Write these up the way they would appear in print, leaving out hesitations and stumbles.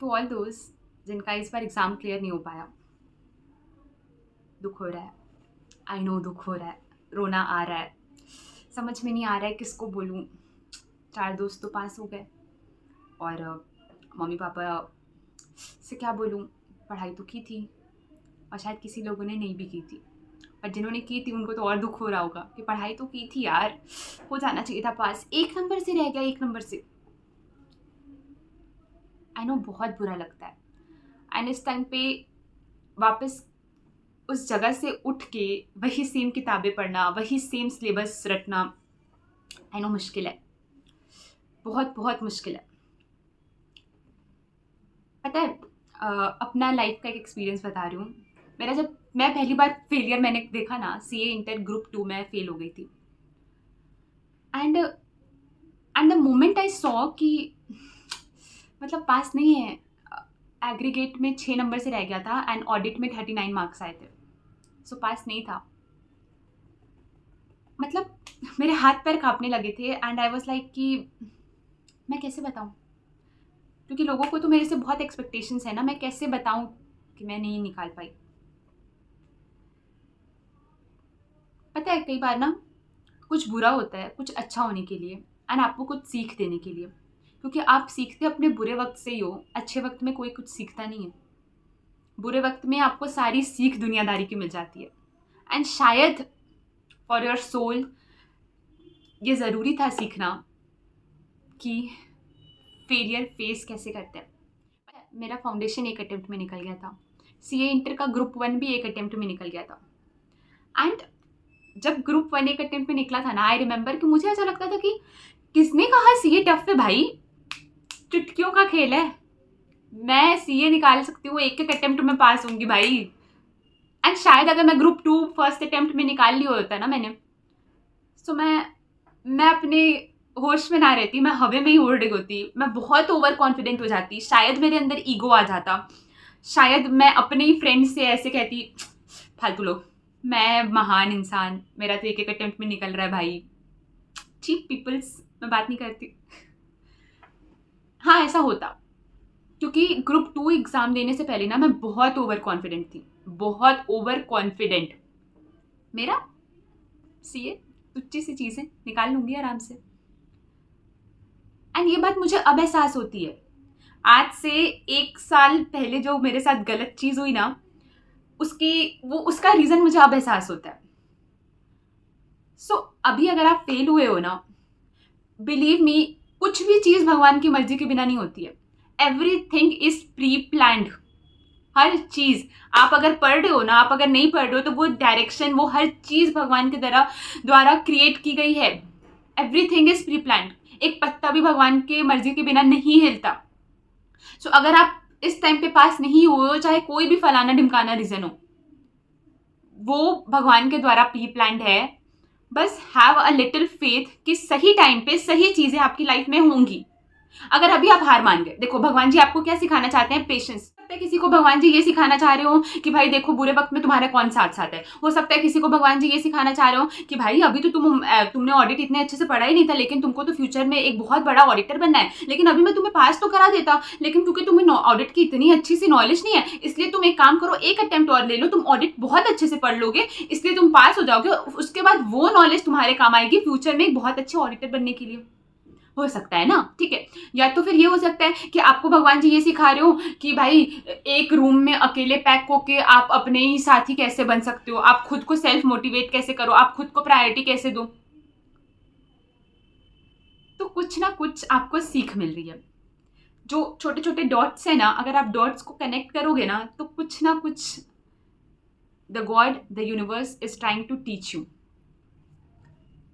To all those जिनका इस बार exam clear नहीं हो पाया, दुख हो रहा है। आई नो दुख हो रहा है, रोना आ रहा है, समझ में नहीं आ रहा है किसको बोलूँ। 4 दोस्त तो पास हो गए और मम्मी पापा से क्या बोलूँ। पढ़ाई तो की थी और शायद किसी लोगों ने नहीं भी की थी, और जिन्होंने की थी उनको तो और दुख हो रहा होगा कि पढ़ाई तो की थी यार, हो जाना चाहिए था पास, 1 नंबर से रह गया, 1 नंबर से। आई नो बहुत बुरा लगता है। एंड इस टाइम पे वापस उस जगह से उठ के वही सेम किताबें पढ़ना, वही सेम सिलेबस रटना, आई नो मुश्किल है, बहुत बहुत मुश्किल है। पता है, अपना लाइफ का एक एक्सपीरियंस बता रही हूँ। मेरा जब मैं पहली बार फेलियर मैंने देखा ना, सीए इंटर ग्रुप 2 में फेल हो गई थी। And the moment I saw कि मतलब पास नहीं है। एग्रीगेट में 6 नंबर से रह गया था एंड ऑडिट में 39 मार्क्स आए थे, सो पास नहीं था। मतलब मेरे हाथ पैर कांपने लगे थे एंड आई वाज लाइक कि मैं कैसे बताऊँ, क्योंकि लोगों को तो मेरे से बहुत एक्सपेक्टेशंस है ना, मैं कैसे बताऊँ कि मैं नहीं निकाल पाई। पता है कई बार ना कुछ बुरा होता है कुछ अच्छा होने के लिए एंड आपको कुछ सीख देने के लिए, क्योंकि आप सीखते अपने बुरे वक्त से ही हो, अच्छे वक्त में कोई कुछ सीखता नहीं है। बुरे वक्त में आपको सारी सीख दुनियादारी की मिल जाती है। एंड शायद फॉर योर सोल ये ज़रूरी था सीखना कि फेलियर फेस कैसे करते हैं। मेरा फाउंडेशन एक अटेम्प्ट में निकल गया था, सीए इंटर का ग्रुप 1 भी एक अटेम्प्ट में निकल गया था। एंड जब ग्रुप 1 एक अटेम्प्ट में निकला था ना, आई रिमेंबर कि मुझे ऐसा लगता था कि किसने कहा सीए टफ है भाई, चुटकियों का खेल है, मैं सीए निकाल सकती हूँ, एक एक अटेम्प्ट में पास होंगी भाई। एंड शायद अगर मैं ग्रुप 2 फर्स्ट अटेम्प्ट में निकाल लिया होता ना मैंने, तो मैं अपने होश में ना रहती, मैं हवा में ही उड़ रही होती, मैं बहुत ओवर कॉन्फिडेंट हो जाती, शायद मेरे अंदर ईगो आ जाता, शायद मैं अपने ही फ्रेंड से ऐसे कहती फालतू लोग, मैं महान इंसान, मेरा तो एक एक अटेम्प्ट में निकल रहा है भाई, चीप पीपल्स, मैं बात नहीं करती। हाँ ऐसा होता, क्योंकि ग्रुप 2 एग्ज़ाम देने से पहले ना मैं बहुत ओवर कॉन्फिडेंट थी, बहुत ओवर कॉन्फिडेंट। मेरा सीए तुच्ची सी चीज़ है, निकाल लूँगी आराम से। एंड ये बात मुझे अब एहसास होती है, आज से 1 साल पहले जो मेरे साथ गलत चीज़ हुई ना, उसका रीज़न मुझे अब एहसास होता है। सो अभी अगर आप फेल हुए हो ना, बिलीव मी, कुछ भी चीज़ भगवान की मर्जी के बिना नहीं होती है। Everything is pre planned. हर चीज़, आप अगर पढ़ रहे हो ना, आप अगर नहीं पढ़ रहे हो, तो वो डायरेक्शन, वो हर चीज़ भगवान के द्वारा क्रिएट की गई है। Everything is pre planned. एक पत्ता भी भगवान के मर्जी के बिना नहीं हिलता। सो अगर आप इस टाइम पे पास नहीं हुए हो, चाहे कोई भी फलाना ढिमकाना रीजन हो, वो भगवान के द्वारा प्री प्लान्ड है। बस हैव अ लिटिल फेथ कि सही टाइम पे सही चीजें आपकी लाइफ में होंगी। अगर अभी आप हार मान गए, देखो भगवान जी आपको क्या सिखाना चाहते हैं, पेशेंस। हो सकता है किसी को भगवान जी ये सिखाना चाह रहे हो कि भाई देखो बुरे वक्त में तुम्हारा कौन साथ साथ है। हो सकता है किसी को भगवान जी ये सिखाना चाह रहे हो कि भाई अभी तो तुमने ऑडिट इतने अच्छे से पढ़ा ही नहीं था, लेकिन तुमको तो फ्यूचर में एक बहुत बड़ा ऑडिटर बनना है, लेकिन अभी मैं तुम्हें पास तो करा देता, लेकिन क्योंकि तुम्हें ऑडिट की इतनी अच्छी सी नॉलेज नहीं है, इसलिए तुम एक काम करो, एक अटेम्प्ट और ले लो, तुम ऑडिट बहुत अच्छे से पढ़ लोगे, इसलिए तुम पास हो जाओगे, उसके बाद वो नॉलेज तुम्हारे काम आएगी फ्यूचर में एक बहुत अच्छे ऑडिटर बनने के लिए। हो सकता है ना, ठीक है। या तो फिर ये हो सकता है कि आपको भगवान जी ये सिखा रहे हो कि भाई एक रूम में अकेले पैक होके आप अपने ही साथी कैसे बन सकते हो, आप खुद को सेल्फ मोटिवेट कैसे करो, आप खुद को प्रायोरिटी कैसे दो। तो कुछ ना कुछ आपको सीख मिल रही है। जो छोटे छोटे डॉट्स है ना, अगर आप डॉट्स को कनेक्ट करोगे ना, तो कुछ ना कुछ the god, the universe is trying to teach you.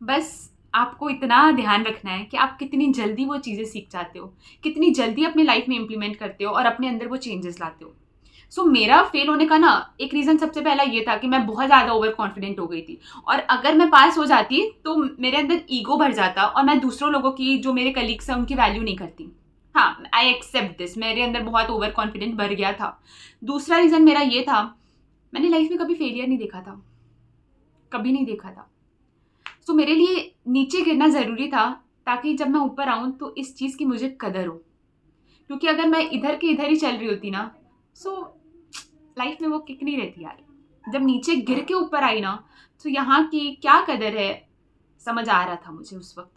बस आपको इतना ध्यान रखना है कि आप कितनी जल्दी वो चीज़ें सीख जाते हो, कितनी जल्दी अपनी लाइफ में इंप्लीमेंट करते हो और अपने अंदर वो चेंजेस लाते हो। सो मेरा फेल होने का ना एक रीज़न सबसे पहला ये था कि मैं बहुत ज़्यादा ओवर कॉन्फिडेंट हो गई थी, और अगर मैं पास हो जाती तो मेरे अंदर ईगो भर जाता और मैं दूसरों लोगों की, जो मेरे कलीग्स हैं, उनकी वैल्यू नहीं करती। हाँ आई एक्सेप्ट दिस, मेरे अंदर बहुत ओवर कॉन्फिडेंट भर गया था। दूसरा रीज़न मेरा ये था, मैंने लाइफ में कभी फेलियर नहीं देखा था, कभी नहीं देखा था। सो मेरे लिए नीचे गिरना ज़रूरी था, ताकि जब मैं ऊपर आऊँ तो इस चीज़ की मुझे कदर हो। क्योंकि अगर मैं इधर की इधर ही चल रही होती ना, सो लाइफ में वो किक नहीं रहती यार। जब नीचे गिर के ऊपर आई ना, तो यहाँ की क्या कदर है समझ आ रहा था मुझे उस वक्त,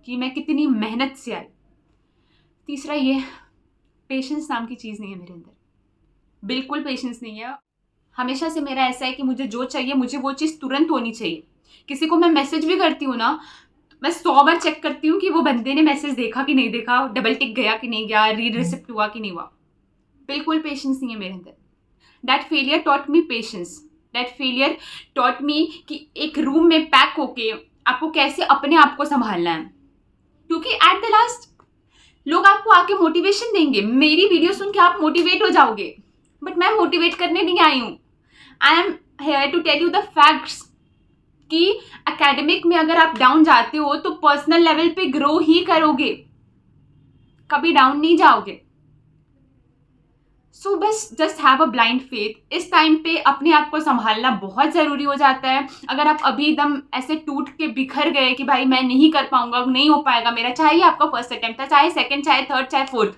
कि मैं कितनी मेहनत से आई। तीसरा ये, पेशेंस नाम की चीज़ नहीं है मेरे अंदर, बिल्कुल पेशेंस नहीं है। हमेशा से मेरा ऐसा है कि मुझे जो चाहिए मुझे वो चीज़ तुरंत होनी चाहिए। किसी को मैं मैसेज भी करती हूँ ना, मैं 100 बार चेक करती हूँ कि वो बंदे ने मैसेज देखा कि नहीं देखा, डबल टिक गया कि नहीं गया, रीड रिसिप्ट हुआ कि नहीं हुआ। बिल्कुल पेशेंस नहीं है मेरे अंदर। That failure taught me patience. That failure taught me कि एक रूम में पैक होके आपको कैसे अपने आप को संभालना है। क्योंकि एट द लास्ट लोग आपको आके मोटिवेशन देंगे, मेरी वीडियो सुन के आप मोटिवेट हो जाओगे, बट मैं मोटिवेट करने नहीं आई हूँ। I am here to tell you the facts कि एकेडमिक में अगर आप डाउन जाते हो तो पर्सनल लेवल पे ग्रो ही करोगे, कभी डाउन नहीं जाओगे। सो बस just have a blind faith. इस टाइम पे अपने आप को संभालना बहुत ज़रूरी हो जाता है। अगर आप अभी एकदम ऐसे टूट के बिखर गए कि भाई मैं नहीं कर पाऊंगा, नहीं हो पाएगा मेरा, चाहे आपका फर्स्ट अटेम्प्ट था, चाहे सेकंड, चाहे थर्ड, चाहे फोर्थ,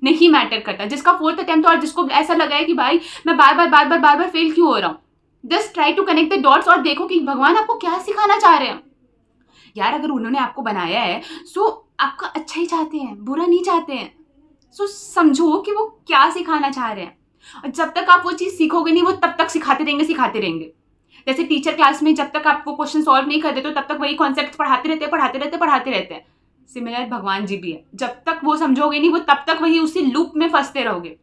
नहीं मैटर करता। जिसका फोर्थ अटेम्प्ट और जिसको ऐसा लगा है कि भाई मैं बार बार फेल क्यों हो रहा हूँ, just try to connect the dots और देखो कि भगवान आपको क्या सिखाना चाह रहे हैं। यार अगर उन्होंने आपको बनाया है सो आपका अच्छा ही चाहते हैं, बुरा नहीं चाहते हैं। सो समझो कि वो क्या सिखाना चाह रहे हैं, और जब तक आप वो चीज़ सीखोगे नहीं वो तब तक सिखाते रहेंगे। जैसे टीचर क्लास में जब तक आप वो क्वेश्चन सॉल्व नहीं करते तो तब तक वही कॉन्सेप्ट पढ़ाते रहते हैं। सिमिलर भगवान जी भी है, जब तक वो समझोगे नहीं वो तब तक वही उसी लूप में फंसते रहोगे।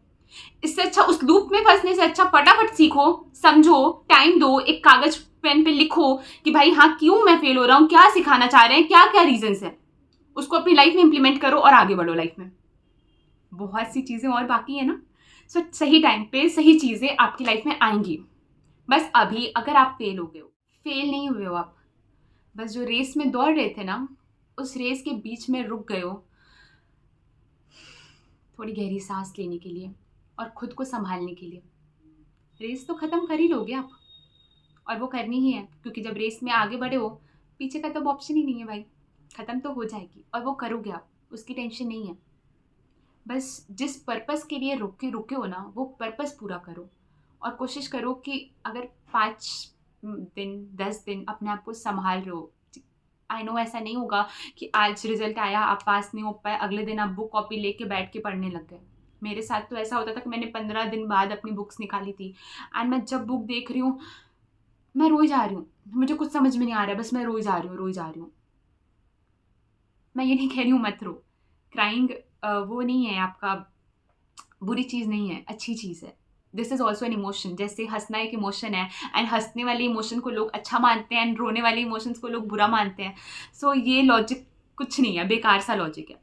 इससे अच्छा उस लूप में फंसने से अच्छा फटाफट सीखो, समझो, टाइम दो, एक कागज पेन पे लिखो कि भाई हाँ क्यों मैं फेल हो रहा हूँ, क्या सिखाना चाह रहे हैं, क्या क्या रीजंस है, उसको अपनी लाइफ में इंप्लीमेंट करो और आगे बढ़ो लाइफ में। बहुत सी चीज़ें और बाकी है ना। सो सही टाइम पे सही चीज़ें आपकी लाइफ में आएंगी। बस अभी अगर आप फेल हो गए हो, फेल नहीं हुए हो आप, बस जो रेस में दौड़ रहे थे ना उस रेस के बीच में रुक गए हो, थोड़ी गहरी सांस लेने के लिए और खुद को संभालने के लिए। रेस तो ख़त्म कर ही लोगे आप, और वो करनी ही है, क्योंकि जब रेस में आगे बढ़े हो पीछे का तो ऑप्शन ही नहीं है भाई, ख़त्म तो हो जाएगी और वो करोगे आप, उसकी टेंशन नहीं है। बस जिस पर्पस के लिए रुके हो ना वो पर्पस पूरा करो, और कोशिश करो कि अगर 5 दिन 10 दिन अपने आप को संभाल रहे हो, आई नो ऐसा नहीं होगा कि आज रिजल्ट आया आप पास नहीं हो पाए, अगले दिन आप बुक कॉपी लेके बैठ के पढ़ने लग गए। मेरे साथ तो ऐसा होता था कि मैंने 15 दिन बाद अपनी बुक्स निकाली थी, एंड मैं जब बुक देख रही हूँ मैं रोई जा रही हूँ, मुझे कुछ समझ में नहीं आ रहा है, बस मैं रोई जा रही हूँ। मैं ये नहीं कह रही हूँ मत रो, क्राइंग वो नहीं है आपका, बुरी चीज़ नहीं है, अच्छी चीज़ है। This is also an emotion. जैसे हंसना एक इमोशन है, एंड हंसने वाले इमोशन को लोग अच्छा मानते हैं एंड रोने वाले इमोशंस को लोग बुरा मानते हैं। सो ये लॉजिक कुछ नहीं है, बेकार सा लॉजिक है।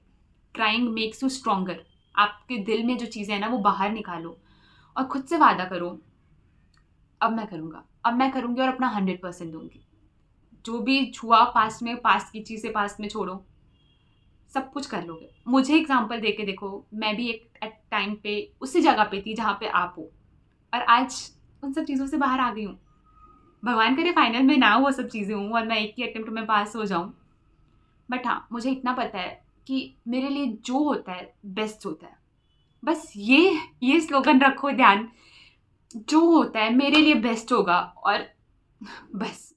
Crying makes you stronger. आपके दिल में जो चीज़ें हैं ना वो बाहर निकालो और खुद से वादा करो, अब मैं करूँगी और अपना 100% दूंगी। जो भी छुआ पास्ट में, पास्ट की चीज़ें पास्ट में छोड़ो, सब कुछ कर लोगे। मुझे एग्जांपल दे के देखो, मैं भी एक टाइम पे उसी जगह पे थी जहाँ पे आप हो, और आज उन सब चीज़ों से बाहर आ गई हूँ। भगवान करे फाइनल में ना वो सब चीज़ें हूँ और मैं एक ही अटेम्प्ट में पास हो जाऊँ, बट हाँ मुझे इतना पता है कि मेरे लिए जो होता है बेस्ट होता है। बस ये स्लोगन रखो ध्यान, जो होता है मेरे लिए बेस्ट होगा, और बस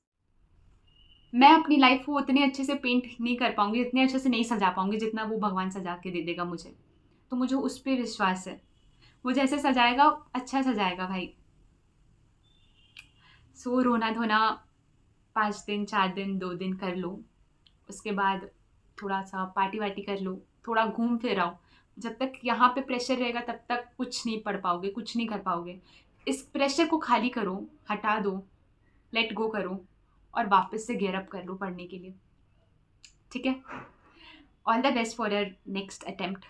मैं अपनी लाइफ को उतने अच्छे से पेंट नहीं कर पाऊंगी, इतने अच्छे से नहीं सजा पाऊंगी जितना वो भगवान सजा के दे देगा मुझे। तो मुझे उस पर विश्वास है, वो जैसे सजाएगा अच्छा सजाएगा भाई। सो रोना धोना 5 दिन 4 दिन 2 दिन कर लो, उसके बाद थोड़ा सा पार्टी वार्टी कर लो, थोड़ा घूम फिर आओ। जब तक यहाँ पे प्रेशर रहेगा तब तक कुछ नहीं पढ़ पाओगे, कुछ नहीं कर पाओगे। इस प्रेशर को खाली करो, हटा दो, लेट गो करो, और वापस से गेयर अप कर लो पढ़ने के लिए। ठीक है, all the best for your next attempt.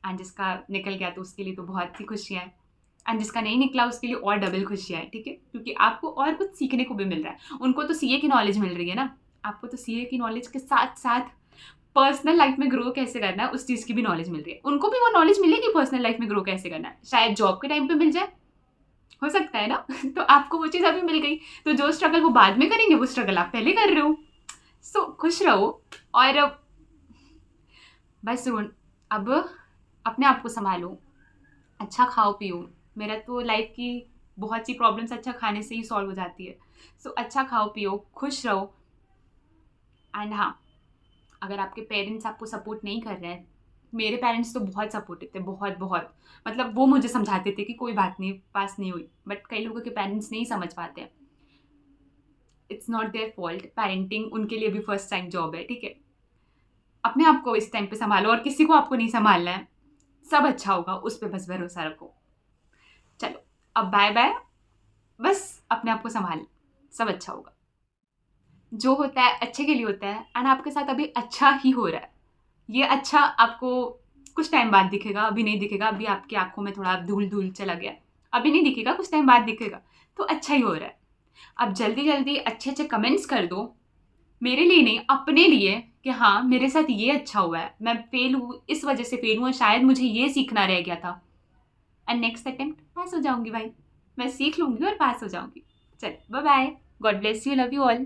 And जिसका निकल गया तो उसके लिए तो बहुत सी खुशियाँ हैं, एंड जिसका नहीं निकला उसके लिए और डबल खुशियाँ हैं। ठीक है, क्योंकि आपको और कुछ सीखने को भी मिल रहा है। उनको तो सीए की नॉलेज मिल रही है ना, आपको तो सीए की नॉलेज के साथ साथ पर्सनल लाइफ में ग्रो कैसे करना है उस चीज़ की भी नॉलेज मिल रही है। उनको भी वो नॉलेज मिलेगी पर्सनल लाइफ में ग्रो कैसे करना है, शायद जॉब के टाइम पे मिल जाए, हो सकता है ना। तो आपको वो चीज़ अभी मिल गई, तो जो स्ट्रगल वो बाद में करेंगे वो स्ट्रगल आप पहले कर रहे हो। सो खुश रहो, और बस अब अपने आप को संभालो, अच्छा खाओ पियो। मेरा तो लाइफ की बहुत सी प्रॉब्लम्स अच्छा खाने से ही सॉल्व हो जाती है। सो अच्छा खाओ पियो, खुश रहो। एंड हाँ, अगर आपके पेरेंट्स आपको सपोर्ट नहीं कर रहे हैं, मेरे पेरेंट्स तो बहुत सपोर्टिव थे, बहुत बहुत। मतलब वो मुझे समझाते थे कि कोई बात नहीं, पास नहीं हुई, बट कई लोगों के पेरेंट्स नहीं समझ पाते हैं। It's not their fault, parenting उनके लिए भी फर्स्ट टाइम जॉब है, ठीक है। अपने आप को इस टाइम पे संभालो और किसी को आपको नहीं संभालना है। सब अच्छा होगा, उस पर बस भरोसा रखो। चलो, अब बाय बाय। बस अपने आप को संभाल, सब अच्छा होगा। जो होता है अच्छे के लिए होता है, एंड आपके साथ अभी अच्छा ही हो रहा है। ये अच्छा आपको कुछ टाइम बाद दिखेगा, अभी नहीं दिखेगा। अभी आपकी आंखों में थोड़ा धूल धूल चला गया, अभी नहीं दिखेगा, कुछ टाइम बाद दिखेगा। तो अच्छा ही हो रहा है। अब जल्दी जल्दी अच्छे अच्छे कमेंट्स कर दो, मेरे लिए नहीं, अपने लिए, कि हाँ मेरे साथ ये अच्छा हुआ है, मैं फेल हूँ इस वजह से फेल हूँ, शायद मुझे ये सीखना रह गया था। एंड नेक्स्ट अटेम्प्ट पास हो जाऊंगी भाई, मैं सीख लूंगी और पास हो जाऊंगी। चल bye bye, god bless you, love you all.